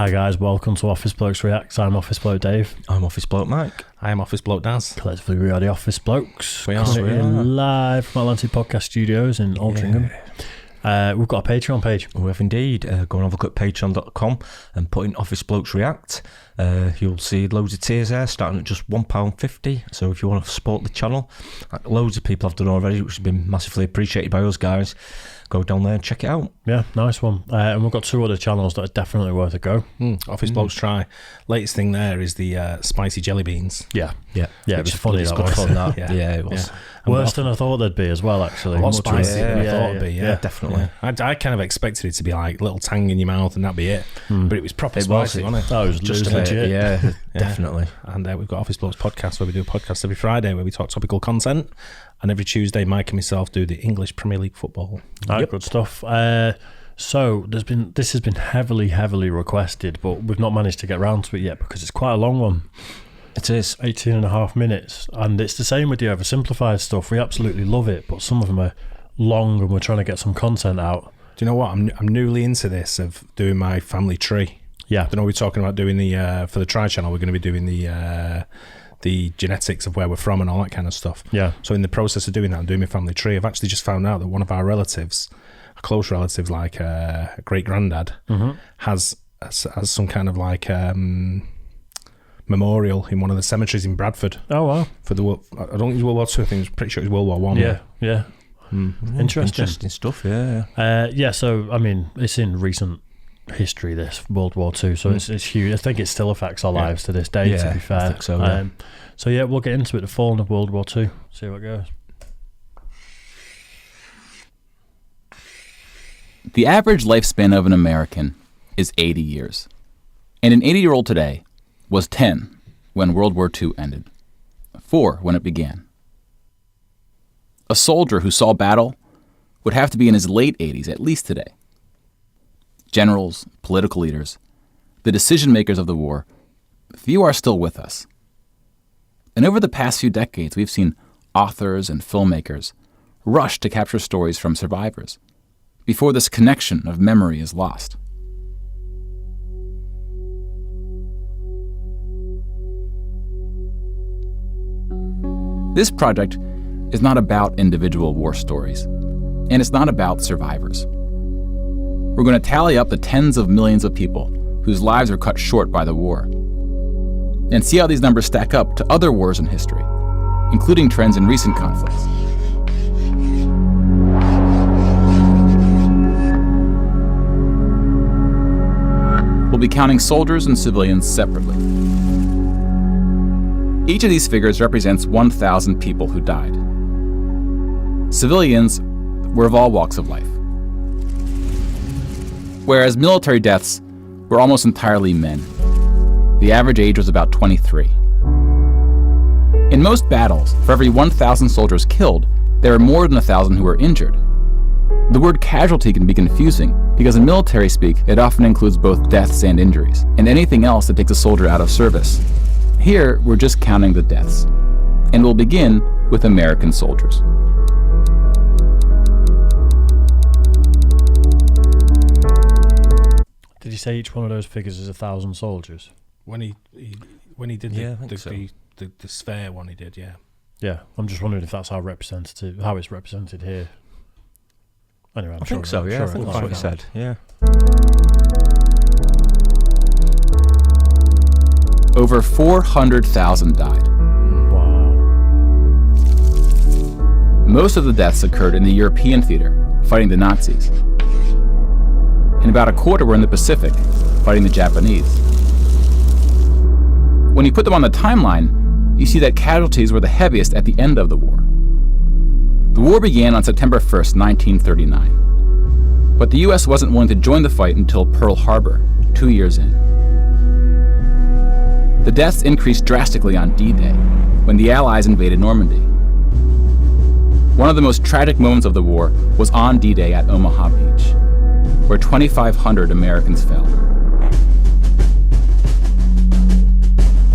Hi guys, welcome to Office Blokes Reacts. I'm Office Bloke Dave. I'm Office Bloke Mike. I am Office Bloke Daz. Collectively we are the Office Blokes. We are. Live from Atlantic Podcast Studios in Altrincham. We've got a Patreon page. We have indeed. Go and have a look at patreon.com and put in Office Blokes React. You'll see loads of tiers there, starting at just £1.50. So if you want to support the channel, like loads of people have done already, which has been massively appreciated by us guys. Go down there and check it out. Yeah, nice one. And we've got two other channels that are definitely worth a go. Office Blokes Try. Latest thing there is the spicy jelly beans. Yeah. It was funny. It's That good was fun, that. Yeah. It was. Yeah. Worse than I thought they'd be as well, actually. A lot Much spicier worse. than I thought it'd be. Yeah, definitely. Yeah. I kind of expected it to be like a little tang in your mouth and that'd be it. But it was proper spicy, wasn't it? That was Just legit. Yeah, definitely. And we've got Office Blokes podcast where we do a podcast every Friday where we talk topical content. And every Tuesday, Mike and myself do the English Premier League football. Good stuff. So this has been heavily requested, but we've not managed to get around to it yet because it's quite a long one. It is 18 and a half minutes, and it's the same with the oversimplified stuff. We absolutely love it, but some of them are long and we're trying to get some content out. Do you know what? I'm newly into this of doing my family tree. Yeah. I don't know, we're talking about doing the for the Try channel, we're going to be doing the genetics of where we're from and all that kind of stuff. Yeah. So in the process of doing that, I'm doing my family tree. I've actually just found out that one of our relatives, a close relative, like a great granddad, has some kind of like memorial in one of the cemeteries in Bradford. Oh wow! For the I don't think it was World War II. I think it was pretty sure it was World War One. Yeah. Interesting stuff. Yeah. So I mean, it's in recent history, this World War II, so it's huge. I think it still affects our lives to this day. To be fair, I think so. Yeah. So yeah, we'll get into it. The fall of World War II. See how it goes. The average lifespan of an American is 80 years. And an 80-year-old today was 10 when World War II ended, 4 when it began. A soldier who saw battle would have to be in his late 80s at least today. Generals, political leaders, the decision makers of the war, few are still with us. And over the past few decades, we've seen authors and filmmakers rush to capture stories from survivors before this connection of memory is lost. This project is not about individual war stories, and it's not about survivors. We're going to tally up the tens of millions of people whose lives were cut short by the war, and see how these numbers stack up to other wars in history, including trends in recent conflicts. We'll be counting soldiers and civilians separately. Each of these figures represents 1,000 people who died. Civilians were of all walks of life, whereas military deaths were almost entirely men. The average age was about 23. In most battles, for every 1,000 soldiers killed, there are more than 1,000 who are injured. The word casualty can be confusing because in military speak, it often includes both deaths and injuries, and anything else that takes a soldier out of service. Here, we're just counting the deaths, and we'll begin with American soldiers. Did you say each one of those figures is 1,000 soldiers? When he did the sphere one, he did. Yeah, I'm just wondering if that's how it's represented here. Anyway, I think so. Yeah, I think that's what he said. Yeah. Over 400,000 died. Wow. Most of the deaths occurred in the European theater, fighting the Nazis. And about a quarter were in the Pacific, fighting the Japanese. When you put them on the timeline, you see that casualties were the heaviest at the end of the war. The war began on September 1st, 1939. But the U.S. wasn't willing to join the fight until Pearl Harbor, 2 years in. The deaths increased drastically on D-Day, when the Allies invaded Normandy. One of the most tragic moments of the war was on D-Day at Omaha Beach, where 2,500 Americans fell.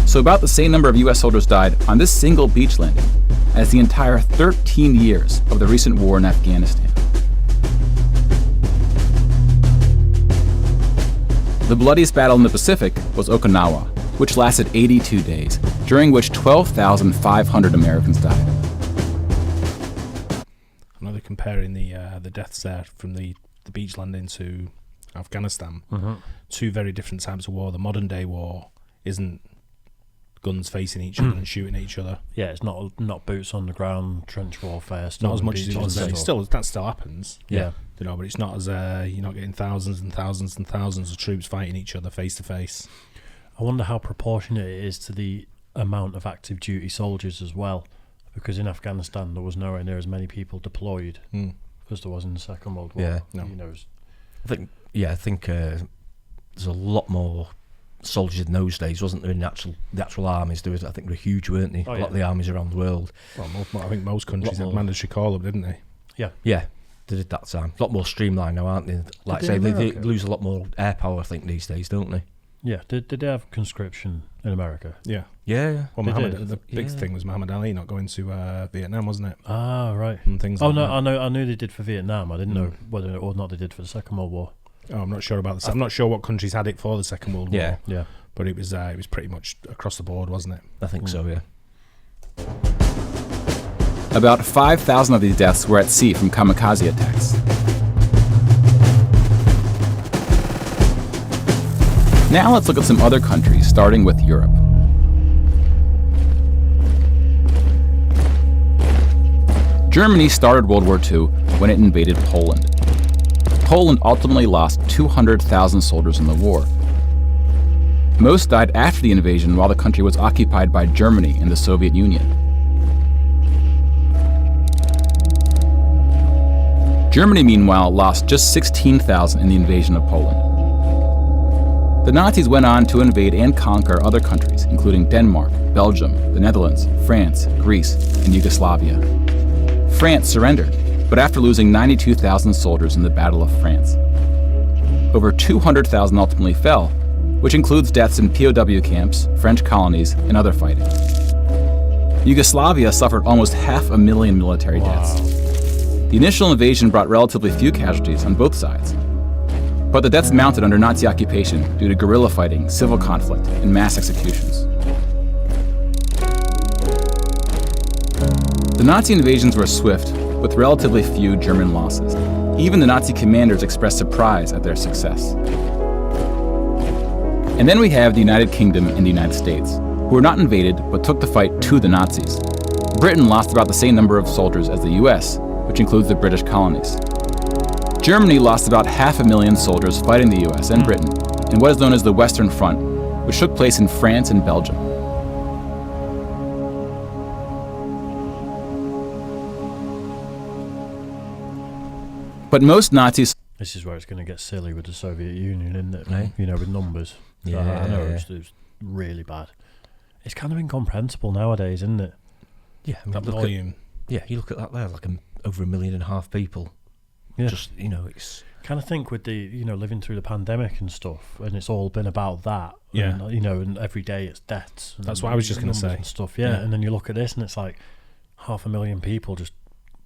So about the same number of U.S. soldiers died on this single beach landing as the entire 13 years of the recent war in Afghanistan. The bloodiest battle in the Pacific was Okinawa, which lasted 82 days, during which 12,500 Americans died. I know they're comparing the deaths there from the beach landing to Afghanistan. Two very different types of war. The modern day war isn't guns facing each other and shooting at each other. Yeah, it's not boots on the ground, trench warfare. Not as much as it was then. That still happens. Yeah. You know, but it's not as you're not getting thousands and thousands and thousands of troops fighting each other face to face. I wonder how proportionate it is to the amount of active duty soldiers as well, because in Afghanistan there was nowhere near as many people deployed as there was in the Second World War. Yeah, no. You know, I think there's a lot more soldiers in those days, wasn't there? In the actual armies, there was. I think they were huge, weren't they? A lot of the armies around the world. Well, I think most countries had mandatory call-up, didn't they? Yeah, they did that time. A lot more streamlined now, aren't they? Like say, they lose a lot more air power, I think, these days, don't they? Yeah. Did they have conscription in America? Yeah. Well, the big thing was Muhammad Ali not going to Vietnam, wasn't it? Ah, right. And things like that. I knew they did for Vietnam. I didn't know whether or not they did for the Second World War. Oh, I'm not sure about this. I'm not sure what countries had it for the Second World War. Yeah. But it was pretty much across the board, wasn't it? I think so, yeah. About 5,000 of these deaths were at sea from kamikaze attacks. Now let's look at some other countries, starting with Europe. Germany started World War II when it invaded Poland. Poland ultimately lost 200,000 soldiers in the war. Most died after the invasion while the country was occupied by Germany and the Soviet Union. Germany, meanwhile, lost just 16,000 in the invasion of Poland. The Nazis went on to invade and conquer other countries, including Denmark, Belgium, the Netherlands, France, Greece, and Yugoslavia. France surrendered, but after losing 92,000 soldiers in the Battle of France. Over 200,000 ultimately fell, which includes deaths in POW camps, French colonies, and other fighting. Yugoslavia suffered almost 500,000 military deaths. The initial invasion brought relatively few casualties on both sides, but the deaths mounted under Nazi occupation due to guerrilla fighting, civil conflict, and mass executions. The Nazi invasions were swift, with relatively few German losses. Even the Nazi commanders expressed surprise at their success. And then we have the United Kingdom and the United States, who were not invaded but took the fight to the Nazis. Britain lost about the same number of soldiers as the US, which includes the British colonies. Germany lost about 500,000 soldiers fighting the US and Britain in what is known as the Western Front, which took place in France and Belgium. But most Nazis... This is where it's going to get silly with the Soviet Union, isn't it? Right. You know, with numbers. Yeah. I know it was really bad. It's kind of incomprehensible nowadays, isn't it? Yeah, I mean, That volume. you look at that there, like over 1.5 million people. Yeah. Just, it's... Kind of think with the, living through the pandemic and stuff, and it's all been about that. Yeah. And, and every day it's deaths. And That's what I was just going to say. And stuff, yeah. And then you look at this and it's like 500,000 people just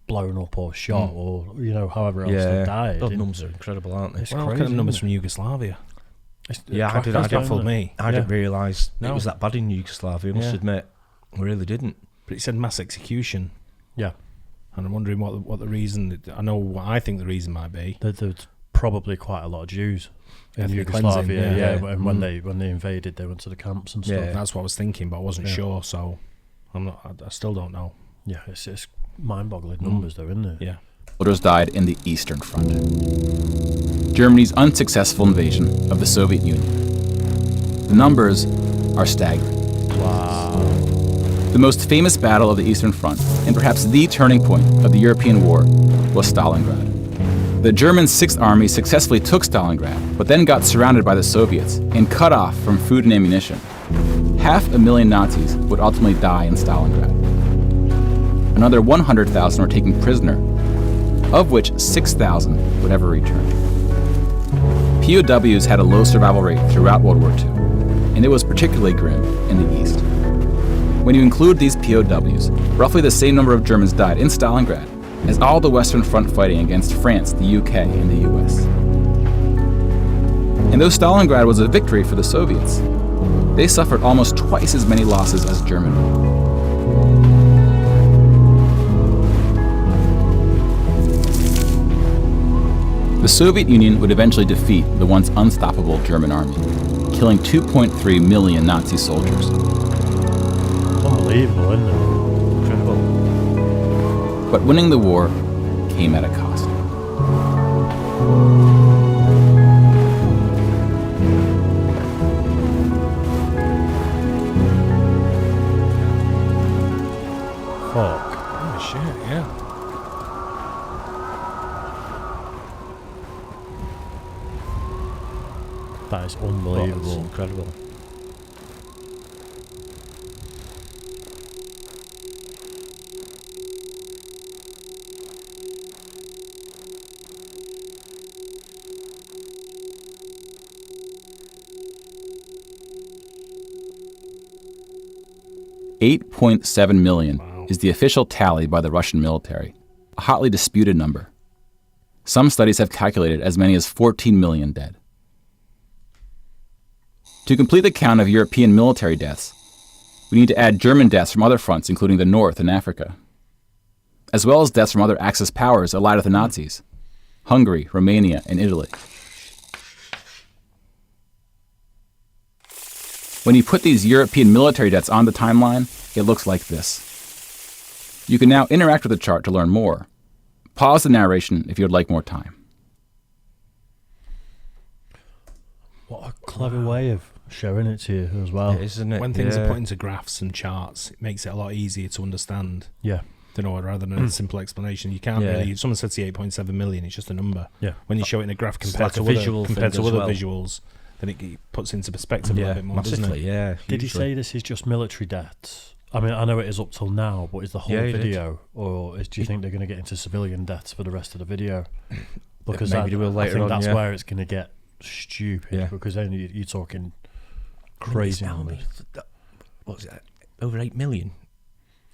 blown up or shot or, however else they died. Those numbers are incredible, aren't they? It's Well, crazy, look at the numbers isn't from Yugoslavia. I Baffled me. I didn't realise No. it was that bad in Yugoslavia, I must admit. I really didn't. But it said mass execution. Yeah. And I'm wondering what the reason... I know what I think the reason might be. There's probably quite a lot of Jews in Ethnic Yugoslavia. cleansing, Yeah. And when they invaded, they went to the camps and stuff. Yeah, that's what I was thinking, but I wasn't sure, so I still don't know. Yeah, it's mind-boggling numbers, though, isn't it? Yeah. soldiers died in the Eastern Front. Germany's unsuccessful invasion of the Soviet Union. The numbers are staggering. Wow. The most famous battle of the Eastern Front, and perhaps the turning point of the European war, was Stalingrad. The German Sixth Army successfully took Stalingrad, but then got surrounded by the Soviets and cut off from food and ammunition. 500,000 Nazis would ultimately die in Stalingrad. Another 100,000 were taken prisoner, of which 6,000 would ever return. POWs had a low survival rate throughout World War II, and it was particularly grim in the East. When you include these POWs, roughly the same number of Germans died in Stalingrad as all the Western Front fighting against France, the UK, and the US. And though Stalingrad was a victory for the Soviets, they suffered almost twice as many losses as Germany. The Soviet Union would eventually defeat the once unstoppable German army, killing 2.3 million Nazi soldiers. Unbelievable, isn't it? Incredible. But winning the war came at a cost. Fuck. Oh shit, yeah. That is unbelievable. That's incredible. $8.7 million is the official tally by the Russian military, a hotly disputed number. Some studies have calculated as many as 14 million dead. To complete the count of European military deaths, we need to add German deaths from other fronts, including the North and Africa, as well as deaths from other Axis powers allied with the Nazis, Hungary, Romania, and Italy. When you put these European military deaths on the timeline, it looks like this. You can now interact with the chart to learn more. Pause the narration if you would like more time. What a clever way of showing it to you as well. It is, isn't it? When things are put into graphs and charts, it makes it a lot easier to understand. Yeah. Rather than a simple explanation. You can't really. If someone said see 8.7 million, it's just a number. Yeah. When you show it in a graph compared like a to visual other, thing compared to as other well. visuals, then it puts into perspective a little bit more, doesn't massively, it? yeah. Did he hugely. say this is just military deaths? I mean, I know it is up till now, but is the whole Yeah, he did. video, or do you think they're going to get into civilian deaths for the rest of the video? Because Maybe they will I later think on, that's yeah. where it's going to get stupid. Yeah. Because then you're talking I mean, crazy it's numbers. What was it? Over 8 million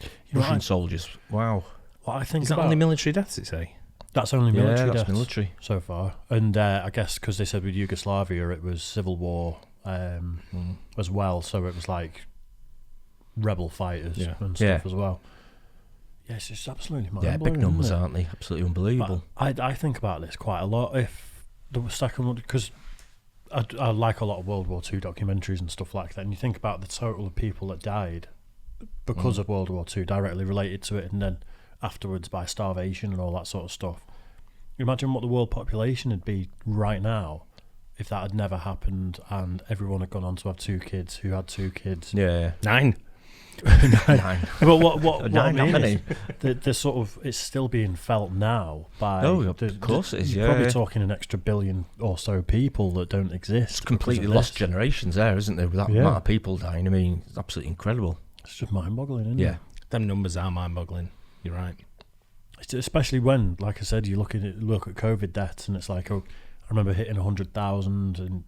You know, Russian soldiers. Wow. what I think Is that about, only military deaths, it say? that's only military that's deaths military. so far, and I guess because they said with Yugoslavia it was civil war as well, so it was like rebel fighters Yeah. and stuff Yeah. as well. Yeah, it's just absolutely Yeah, mind-blowing, big numbers, isn't it? aren't they? Absolutely unbelievable. But I think about this quite a lot. If the second one, because I like a lot of World War II documentaries and stuff like that, and you think about the total of people that died because of World War II, directly related to it, and then afterwards by starvation and all that sort of stuff. Imagine what the world population would be right now if that had never happened and everyone had gone on to have 2 kids who had 2 kids. Yeah. 9. 9. But what I Nine, how mean many? is the sort of it's still being felt now by Oh, of course it is, you're yeah. probably talking an extra billion or so people that don't exist. It's completely because of lost this. generations there, isn't there? With that Yeah. amount of people dying. I mean, it's absolutely incredible. It's just mind-boggling, isn't Yeah. it? Them numbers are mind-boggling. You're right. It's especially when, like I said, you look at COVID deaths and it's like, oh, I remember hitting 100,000 and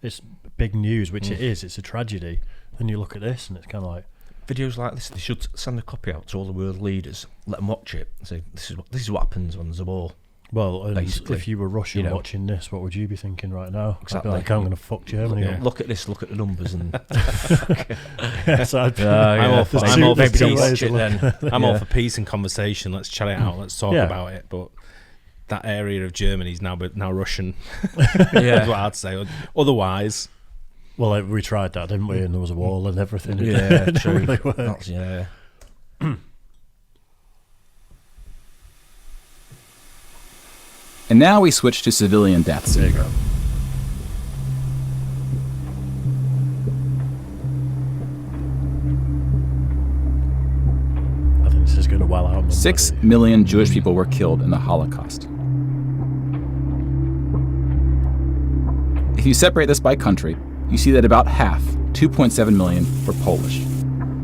it's big news, which it is. It's a tragedy. Then you look at this and it's kind of like, Videos like this, they should send a copy out to all the world leaders, let them watch it, and say, this is what happens when there's a war. well, and Basically, if you were Russian you know. watching this, what would you be thinking right now? Exactly. I'd be like, I'm going to fuck Germany Yeah. up. Look at this, look at the numbers, and Yes, I'd I'm all for- there's I'm two- all for there's two peace. ways watch to it look then. I'm all Yeah. for peace and conversation. Let's chat it out. Let's talk Yeah. about it. But that area of Germany is now Russian. Yeah. Is what I'd say. Otherwise, Well, we tried that, didn't we? And there was a wall and everything. It Yeah, didn't true. really work. That's, yeah. And now we switch to civilian deaths. There you go. I think this is going to well out. 6 million Jewish people were killed in the Holocaust. If you separate this by country, you see that about half, 2.7 million, were Polish.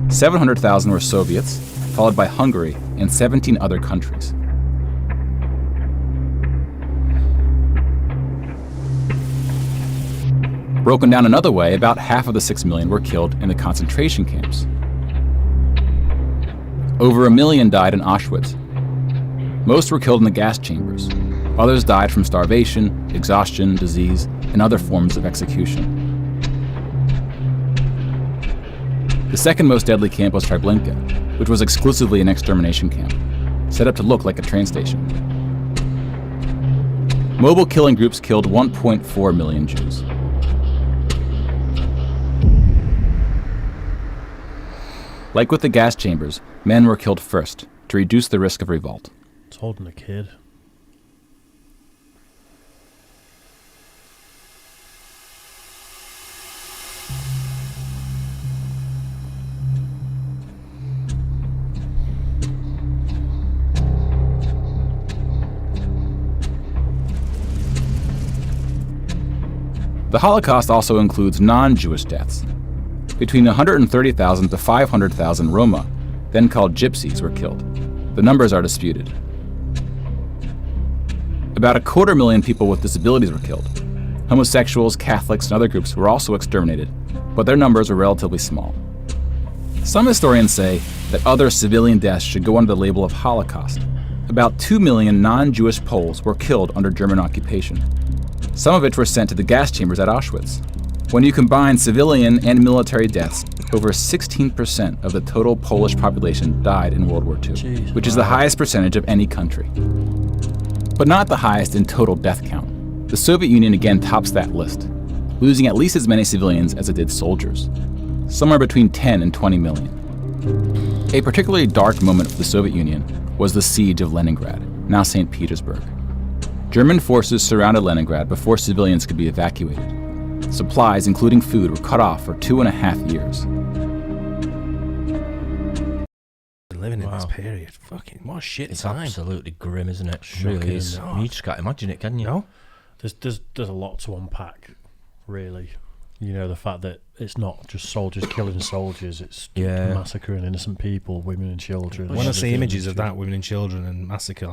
700,000 were Soviets, followed by Hungary and 17 other countries. Broken down another way, about half of the 6 million were killed in the concentration camps. Over 1 million died in Auschwitz. Most were killed in the gas chambers. Others died from starvation, exhaustion, disease, and other forms of execution. The second most deadly camp was Treblinka, which was exclusively an extermination camp, set up to look like a train station. Mobile killing groups killed 1.4 million Jews. Like with the gas chambers, men were killed first to reduce the risk of revolt. It's holding a kid. The Holocaust also includes non-Jewish deaths. Between 130,000 to 500,000 Roma, then called Gypsies, were killed. The numbers are disputed. About 250,000 people with disabilities were killed. Homosexuals, Catholics, and other groups were also exterminated, but their numbers were relatively small. Some historians say that other civilian deaths should go under the label of Holocaust. About 2 million non-Jewish Poles were killed under German occupation, some of which were sent to the gas chambers at Auschwitz. When you combine civilian and military deaths, over 16% of the total Polish population died in World War II, which is the highest percentage of any country. But not the highest in total death count. The Soviet Union again tops that list, losing at least as many civilians as it did soldiers, somewhere between 10 and 20 million. A particularly dark moment for the Soviet Union was the siege of Leningrad, now St. Petersburg. German forces surrounded Leningrad before civilians could be evacuated. Supplies, including food, were cut off for 2.5 years. Living in this period, fucking what a shit It's time. absolutely grim, isn't it? Shocking, Really is. isn't it? I mean, you just can't imagine it, can you? No? There's a lot to unpack, really. You know, the fact that it's not just soldiers killing soldiers, it's Yeah. massacring innocent people, women and children. When I see everything. images of that, women and children and massacre,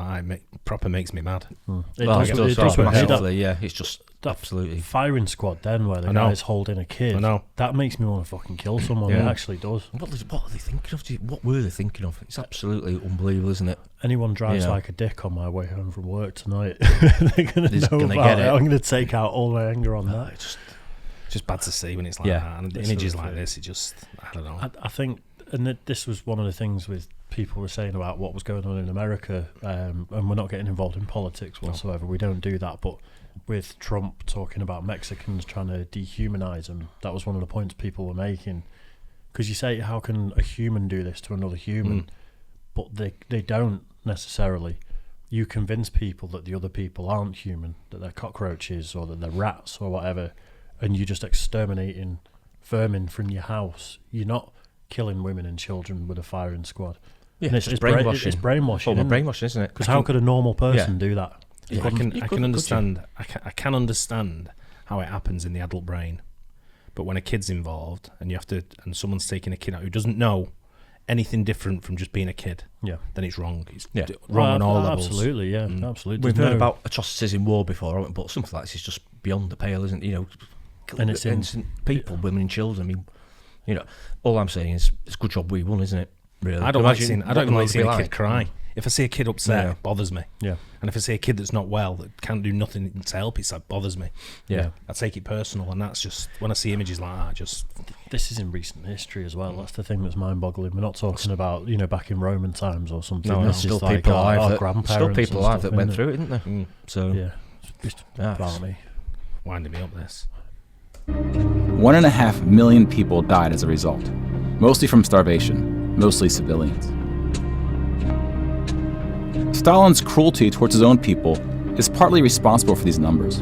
proper makes me mad. It Well, does, it it does does when you see that massively, yeah. It's just that absolutely. firing squad then where the I know. guy's holding a kid. I know. That makes me want to fucking kill someone. It Yeah. actually does. What are they thinking of? What were they thinking of? It's absolutely unbelievable, isn't it? Anyone drives Yeah. like a dick on my way home from work tonight, they're going to They're know gonna about get it. it. I'm going to take out all my anger on that. It's just bad to see when it's like Yeah. that. And It's images horrific. like this, it just, I don't know. I think, and this was one of the things with people were saying about what was going on in America, and we're not getting involved in politics whatsoever. We don't do that. But with Trump talking about Mexicans trying to dehumanize them, that was one of the points people were making. Because you say, how can a human do this to another human? But they don't necessarily. You convince people that the other people aren't human, that they're cockroaches or that they're rats or whatever, and you're just exterminating vermin from your house. You're not killing women and children with a firing squad. Yeah, And it's brainwashing. It's brainwashing. Form of brainwashing, isn't it? Because how could a normal person do that? I can could understand. I can understand how it happens in the adult brain, but when a kid's involved and and someone's taking a kid out who doesn't know anything different from just being a kid, Yeah. then it's wrong. It's Yeah. wrong on all levels. Absolutely, yeah, absolutely. We've There's heard no- about atrocities in war before, haven't we? But something like this is just beyond the pale, isn't it? You know, And it's in- innocent people, women and children. I mean, you know, all I'm saying is it's a good job we won, isn't it? Really. I don't like Imagine seeing. I what don't the like world seeing would a be kid cry. If I see a kid upset, Yeah. it bothers me. Yeah. And if I see a kid that's not well, that can't do nothing to help, it bothers me. Yeah. I take it personal, and that's just when I see images like that. Just This is in recent history as well. That's the thing that's mind-boggling. We're not talking about back in Roman times or something. No, This there's is still like people our alive. Still grandparents people and alive stuff, that went innit? through it, didn't they? So Yeah, it's yeah, about me. winding me up. This 1.5 million people died as a result, mostly from starvation, mostly civilians. Stalin's cruelty towards his own people is partly responsible for these numbers.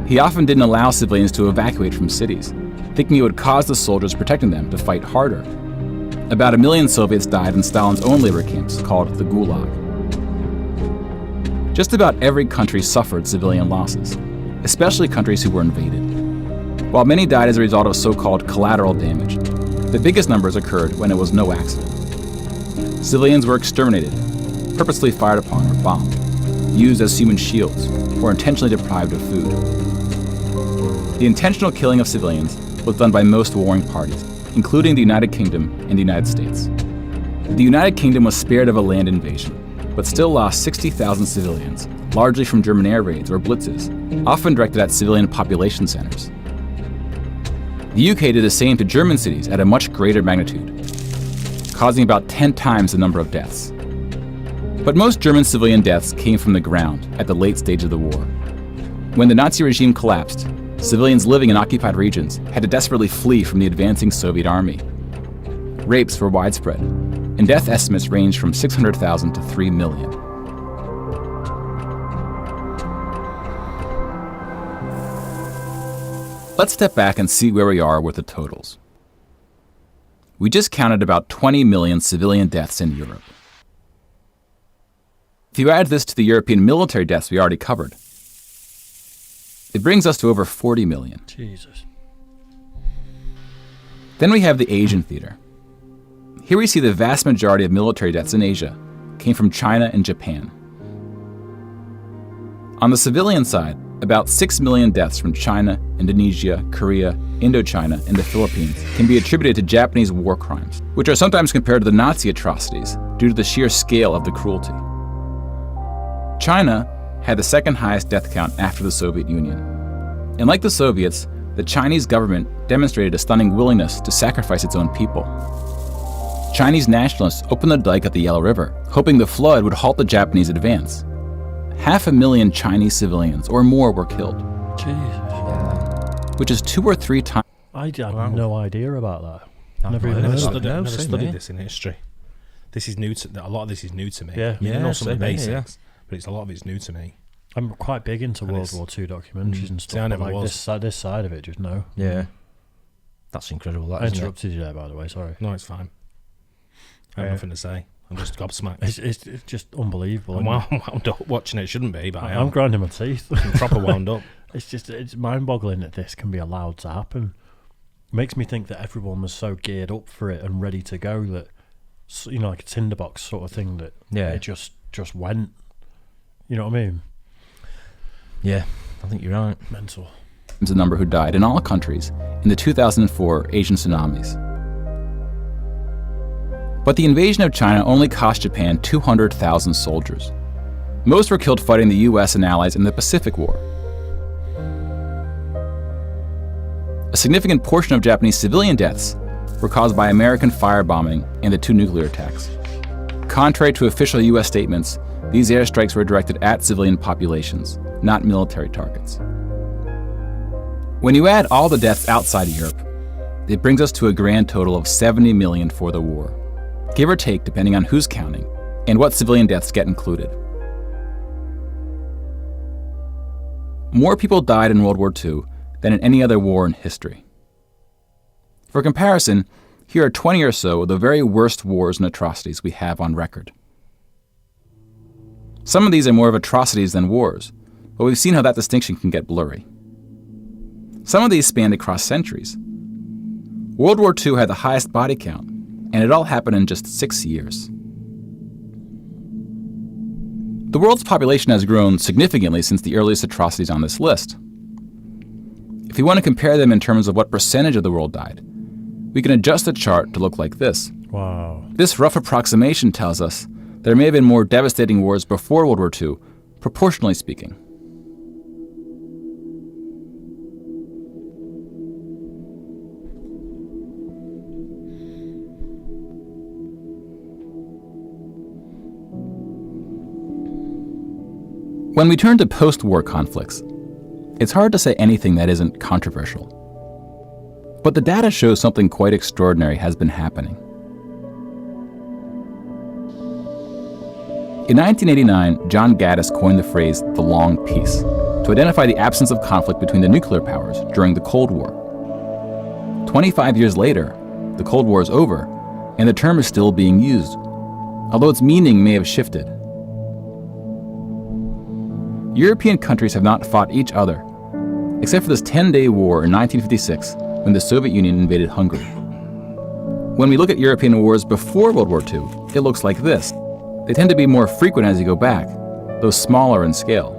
He often didn't allow civilians to evacuate from cities, thinking it would cause the soldiers protecting them to fight harder. About 1 million Soviets died in Stalin's own labor camps, called the Gulag. Just about every country suffered civilian losses, especially countries who were invaded. While many died as a result of so-called collateral damage, the biggest numbers occurred when it was no accident. Civilians were exterminated, purposely fired upon or bombed, used as human shields, or intentionally deprived of food. The intentional killing of civilians was done by most warring parties, including the United Kingdom and the United States. The United Kingdom was spared of a land invasion, but still lost 60,000 civilians, largely from German air raids or blitzes, often directed at civilian population centers. The UK did the same to German cities at a much greater magnitude, causing about 10 times the number of deaths. But most German civilian deaths came from the ground at the late stage of the war. When the Nazi regime collapsed, civilians living in occupied regions had to desperately flee from the advancing Soviet army. Rapes were widespread, and death estimates ranged from 600,000 to 3 million. Let's step back and see where we are with the totals. We just counted about 20 million civilian deaths in Europe. If you add this to the European military deaths we already covered, it brings us to over 40 million. Jesus. Then we have the Asian theater. Here we see the vast majority of military deaths in Asia came from China and Japan. On the civilian side, about 6 million deaths from China, Indonesia, Korea, Indochina, and the Philippines can be attributed to Japanese war crimes, which are sometimes compared to the Nazi atrocities due to the sheer scale of the cruelty. China had the second highest death count after the Soviet Union. And like the Soviets, the Chinese government demonstrated a stunning willingness to sacrifice its own people. Chinese nationalists opened the dike at the Yellow River, hoping the flood would halt the Japanese advance. 500,000 Chinese civilians or more were killed. Jesus. Which is 2 or 3 times. I had no idea about that. Never I've even never heard of it. studied this in history. This is new to a lot of this is new to me. Yeah. I mean, I know some of the same here, basics, but a lot of it's new to me. I'm quite big into And World it's- War II documentaries and See, stuff. I never but like was. this side of it, just no. Yeah. That's incredible, that, I isn't it? interrupted you there, by the way. Sorry. No, it's fine. I have Yeah. nothing to say. I'm just gobsmacked. It's just unbelievable. I'm wound up watching it. Shouldn't be, but I'm grinding my teeth. I'm proper wound up. It's mind-boggling that this can be allowed to happen. It makes me think that everyone was so geared up for it and ready to go that, like a tinderbox sort of thing, that it just went. You know what I mean? Yeah, I think you're right. Mental. The number who died in all countries in the 2004 Asian tsunamis. But the invasion of China only cost Japan 200,000 soldiers. Most were killed fighting the US and allies in the Pacific War. A significant portion of Japanese civilian deaths were caused by American firebombing and the 2 nuclear attacks. Contrary to official US statements, these airstrikes were directed at civilian populations, not military targets. When you add all the deaths outside Europe, it brings us to a grand total of 70 million for the war, give or take depending on who's counting and what civilian deaths get included. More people died in World War II than in any other war in history. For comparison, here are 20 or so of the very worst wars and atrocities we have on record. Some of these are more of atrocities than wars, but we've seen how that distinction can get blurry. Some of these spanned across centuries. World War II had the highest body count, and it all happened in just 6 years. The world's population has grown significantly since the earliest atrocities on this list. If you want to compare them in terms of what percentage of the world died, we can adjust the chart to look like this. Wow. This rough approximation tells us there may have been more devastating wars before World War II, proportionally speaking. When we turn to post-war conflicts, it's hard to say anything that isn't controversial. But the data shows something quite extraordinary has been happening. In 1989, John Gaddis coined the phrase the long peace to identify the absence of conflict between the nuclear powers during the Cold War. 25 years later, the Cold War is over, and the term is still being used, although its meaning may have shifted. European countries have not fought each other, except for this 10-day war in 1956 when the Soviet Union invaded Hungary. When we look at European wars before World War II, it looks like this. They tend to be more frequent as you go back, though smaller in scale.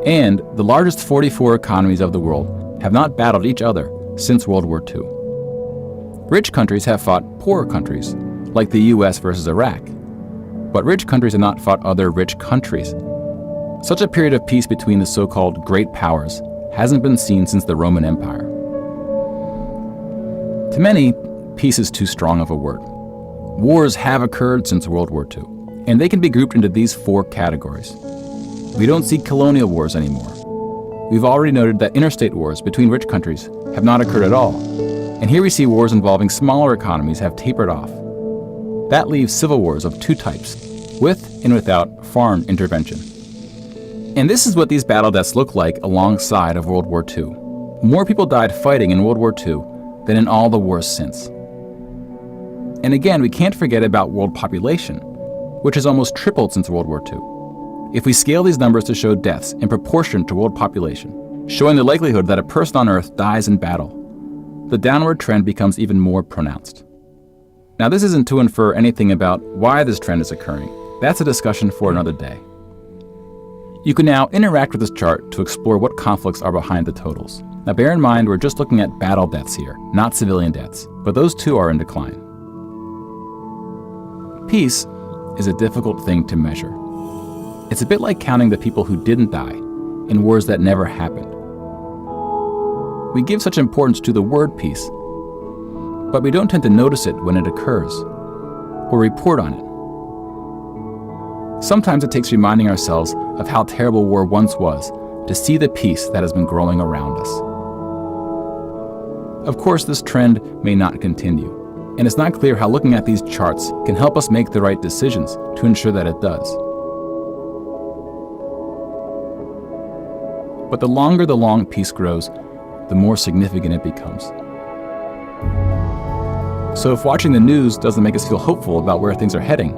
And the largest 44 economies of the world have not battled each other since World War II. Rich countries have fought poorer countries, like the US versus Iraq. But rich countries have not fought other rich countries. Such a period of peace between the so-called great powers hasn't been seen since the Roman Empire. To many, peace is too strong of a word. Wars have occurred since World War II, and they can be grouped into these 4 categories. We don't see colonial wars anymore. We've already noted that interstate wars between rich countries have not occurred at all, and here we see wars involving smaller economies have tapered off. That leaves civil wars of 2 types, with and without foreign intervention. And this is what these battle deaths look like alongside of World War II. More people died fighting in World War II than in all the wars since. And again, we can't forget about world population, which has almost tripled since World War II. If we scale these numbers to show deaths in proportion to world population, showing the likelihood that a person on Earth dies in battle, the downward trend becomes even more pronounced. Now, this isn't to infer anything about why this trend is occurring. That's a discussion for another day. You can now interact with this chart to explore what conflicts are behind the totals. Now, bear in mind, we're just looking at battle deaths here, not civilian deaths, but those too are in decline. Peace is a difficult thing to measure. It's a bit like counting the people who didn't die in wars that never happened. We give such importance to the word peace, but we don't tend to notice it when it occurs, or report on it. Sometimes it takes reminding ourselves of how terrible war once was to see the peace that has been growing around us. Of course, this trend may not continue, and it's not clear how looking at these charts can help us make the right decisions to ensure that it does. But the longer the long peace grows, the more significant it becomes. So if watching the news doesn't make us feel hopeful about where things are heading,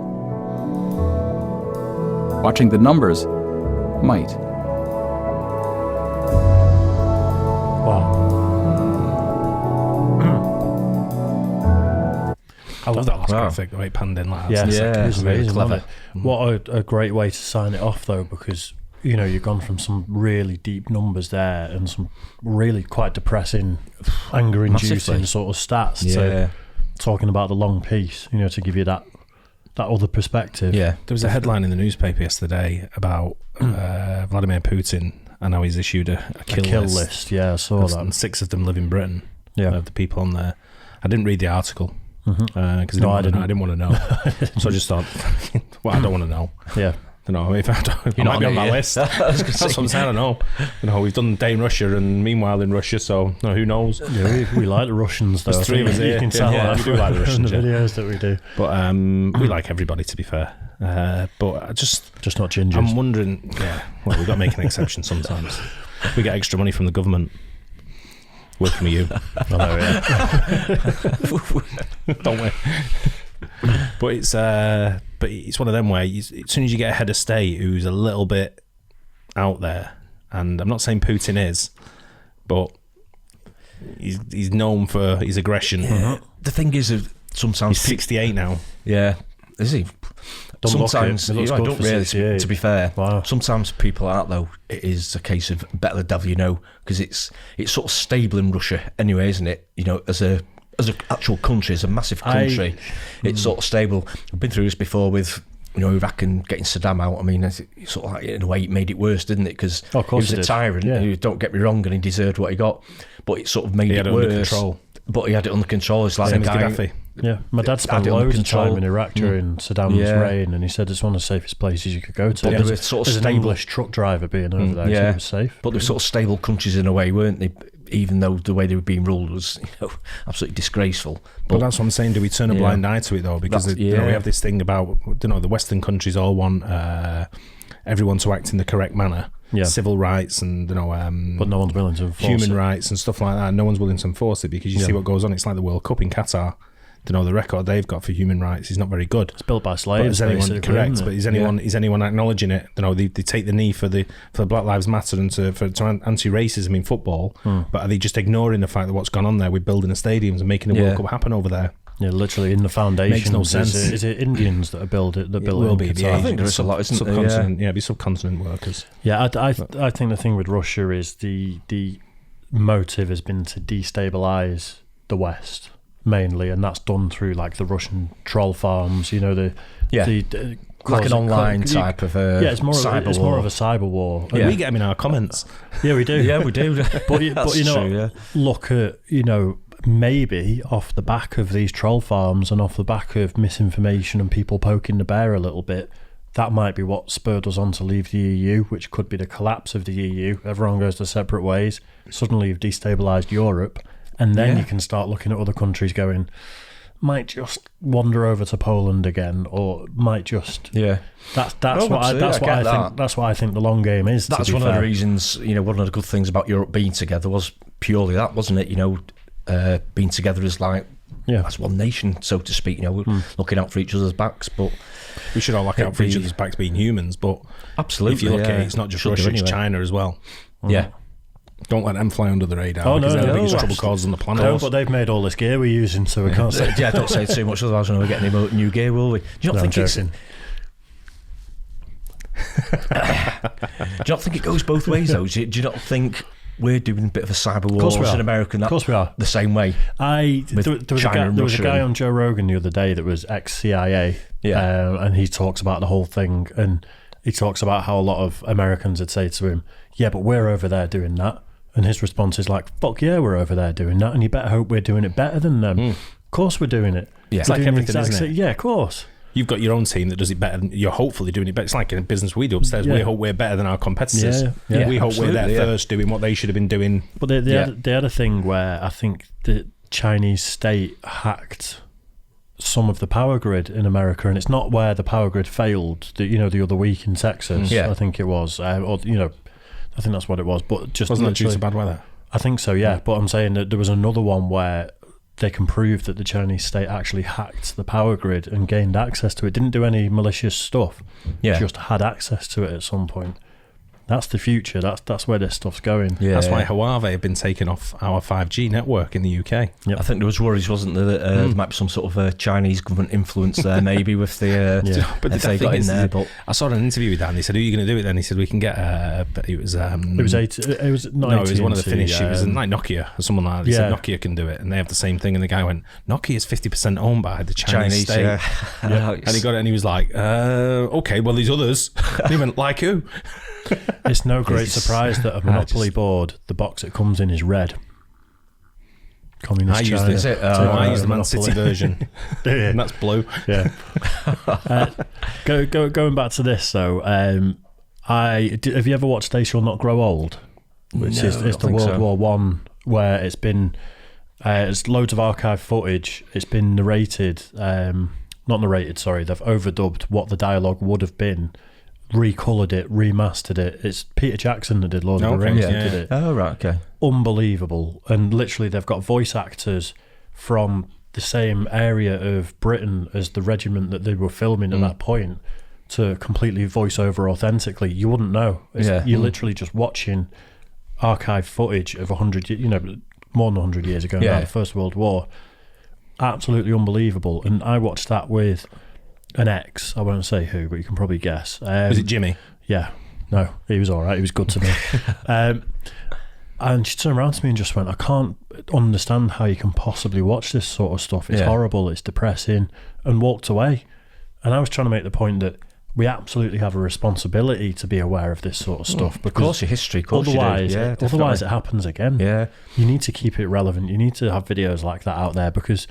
watching the numbers might. Wow. I love that last Wow. graphic, the way it panned in like that. Yeah, It's yeah, it was really amazing, clever. wasn't it? What a great way to sign it off, though, because you've gone from some really deep numbers there and some really quite depressing, anger-inducing Massively. sort of stats Yeah. to talking about the long piece. To give you that other perspective. Yeah. There was a headline in the newspaper yesterday about Vladimir Putin and how he's issued a kill list. Yeah, I saw that. And 6 of them live in Britain. Yeah. Of the people on there. I didn't read the article because I I didn't. didn't want to know. So I just thought, well, I don't want to know. Yeah. I don't know if I might be on that list. That's what I'm saying. I don't know. We've done day in Russia, and meanwhile in Russia, so who knows? Yeah, we like the Russians, though. There's 3 of us You here. can tell Yeah, that we do like the Russians, from the yeah. videos that we do. But we like everybody, to be fair. But I just not gingers. I'm wondering. Yeah, well, we've got to make an exception sometimes. We get extra money from the government. Working with you, I know, yeah. don't we? But it's one of them where as soon as you get a head of state who's a little bit out there, and I'm not saying Putin is, but he's known for his aggression. Yeah. The thing is, sometimes He's 68 now. Yeah, is he? Don't look Sometimes it. It looks I good don't for really. 68. To be fair, Wow. sometimes people aren't though. It is a case of better the devil because it's sort of stable in Russia anyway, isn't it? As a actual country, as a massive country, it's sort of stable. I've been through this before with Iraq and getting Saddam out. I mean, it's sort of like in a way it made it worse, didn't it? Because of course he was a tyrant. Yeah. Don't get me wrong, and he deserved what he got, but it sort of made He it had it worse. under control. But he had it under control. It's like Same a as guy. Gaddafi. Yeah, my dad spent had it under loads of time control. in Iraq during Saddam's Yeah. reign, and he said it's one of the safest places you could go to. But As- they were sort of as an stable. English truck driver being over there, yeah. it was safe. But they were sort of stable countries in a way, weren't they? Even though the way they were being ruled was absolutely disgraceful. But that's what I'm saying. Do we turn a blind eye to it though? Because That's- we have this thing about the Western countries all want everyone to act in the correct manner. Yeah. Civil rights and But no one's willing to enforce human it. rights and stuff like that. No one's willing to enforce it because you see what goes on. It's like the World Cup in Qatar. The record they've got for human rights is not very good. It's built by But slaves, is anyone basically, correct? isn't But it? is anyone acknowledging it? They take the knee for Black Lives Matter and to anti-racism in football. But are they just ignoring the fact that what's gone on there with building the stadiums and making a World Cup happen over there? Yeah, literally in the foundation. Makes no sense. Is it Indians that built it? That built will it in be. Qatar? Yeah, I think there is a lot, isn't there? subcontinent. Yeah, it'd be subcontinent workers. Yeah, I think the thing with Russia is the motive has been to destabilize the West mainly, and that's done through like the Russian troll farms. The like an online type of it's more cyber it's war. more of a cyber war. And we get them in our comments. Yeah, we do. Yeah, we do. But you know, true, yeah. look at, you know, maybe off the back of these troll farms and off the back of misinformation and people poking the bear a little bit, that might be what spurred us on to leave the EU, which could be the collapse of the EU. Everyone goes their separate ways. Suddenly you've destabilised Europe, and then you can start looking at other countries going, might just wander over to Poland again, or might just That's what I think the long game is. That's one of the reasons. You know, one of the good things about Europe being together was purely that, wasn't it? You know, being together as like as one nation, so to speak. You know, we're looking out for each other's backs, but we should all look out for each other's backs, being humans. But absolutely, if you look at it, it's not just Russia, it's China as well. Yeah. Don't let them fly under the radar because they're the biggest trouble causers on the planet. No, but they've made all this gear we're using, so we can't say. Don't say too much, otherwise we're getting any new gear, will we? Do you not think it's? Do you not think it goes both ways though? Do you not think we're doing a bit of a cyber war as an American? Of course we are. The same way. There was a guy on Joe Rogan the other day that was ex-CIA, and he talks about the whole thing, and he talks about how a lot of Americans would say to him, yeah, but we're over there doing that. And his response is like, fuck yeah, we're over there doing that, and you better hope we're doing it better than them. Of course we're doing it. Yeah. It's like everything, isn't it? Yeah, of course. You've got your own team that does it better. You're hopefully doing it better. It's like in a business we do upstairs. We hope we're better than our competitors. We hope we're there first doing what they should have been doing. But they had a thing where I think the Chinese state hacked some of the power grid in America, and it's not where the power grid failed. The other week in Texas, I think it was, I think that's what it was. But just wasn't that due to bad weather? I think so, yeah. But I'm saying that there was another one where they can prove that the Chinese state actually hacked the power grid and gained access to it. Didn't do any malicious stuff. Just had access to it at some point. That's the future. That's where this stuff's going. Yeah. That's why Huawei have been taken off our 5G network in the UK. Yep. I think there was worries, wasn't there, that there might be some sort of Chinese government influence there, maybe with the but if they got in there. But I saw an interview with Dan. He said, "Who are you going to do it?" Then he said, "We can get." It was one of the Finnish. It was like Nokia or someone like that. He said Nokia can do it, and they have the same thing. And the guy went, "Nokia is 50% owned by the Chinese state." And he got it, and he was like, "Okay, well these others." And he went, "Like who?" It's no great surprise that a Monopoly board, the box it comes in is red. Communist China. I use the Man City version, and that's blue. Yeah. Going back to this though, have you ever watched They Shall Not Grow Old? Which is the World War One, where it's been it's loads of archive footage. It's been narrated, not narrated. Sorry, they've overdubbed what the dialogue would have been. Recoloured it, remastered it. It's Peter Jackson that did Lord of the Rings. That did it. Oh, right, okay. Unbelievable. And literally, they've got voice actors from the same area of Britain as the regiment that they were filming at that point to completely voice over authentically. You wouldn't know. You're literally just watching archive footage of 100, more than 100 years ago now, the First World War. Absolutely unbelievable. And I watched that with an ex, I won't say who, but you can probably guess. Was it Jimmy? Yeah. No, he was all right. He was good to me. And she turned around to me and just went, I can't understand how you can possibly watch this sort of stuff. It's horrible, it's depressing, and walked away. And I was trying to make the point that we absolutely have a responsibility to be aware of this sort of stuff. Because of course, your history, of course otherwise it happens again. Yeah. You need to keep it relevant. You need to have videos like that out there, because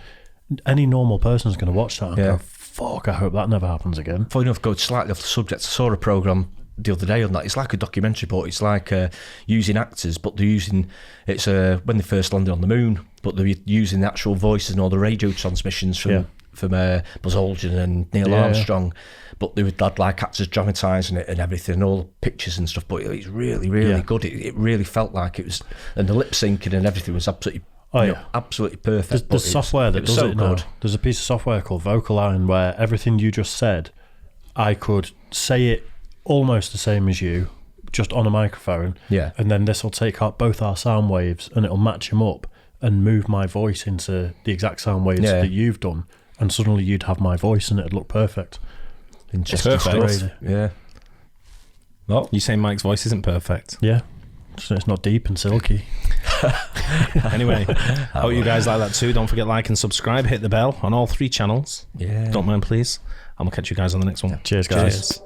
any normal person is going to watch that and go, fuck, I hope that never happens again. Funny enough, going slightly off the subject, I saw a programme the other day on that. It's like a documentary, but it's like using actors, but they're using, it's when they first landed on the moon, but they're using the actual voices and all the radio transmissions from Buzz Aldrin and Neil Armstrong, but they had like actors dramatising it and everything, and all the pictures and stuff, but it's really, really good. It really felt like it was, and the lip syncing and everything was absolutely absolutely perfect. There's software that does it now. There's a piece of software called Vocaline where everything you just said, I could say it almost the same as you, just on a microphone. Yeah. And then this will take out both our sound waves and it'll match them up and move my voice into the exact sound waves that you've done. And suddenly you'd have my voice and it'd look perfect. Interesting. Perfect. Yeah. Well, you say Mike's voice isn't perfect? Yeah. So it's not deep and silky. Anyway, hope you guys like that too. Don't forget like and subscribe. Hit the bell on all 3 channels. Yeah. Don't mind, please. And we'll catch you guys on the next one. Cheers, guys. Cheers.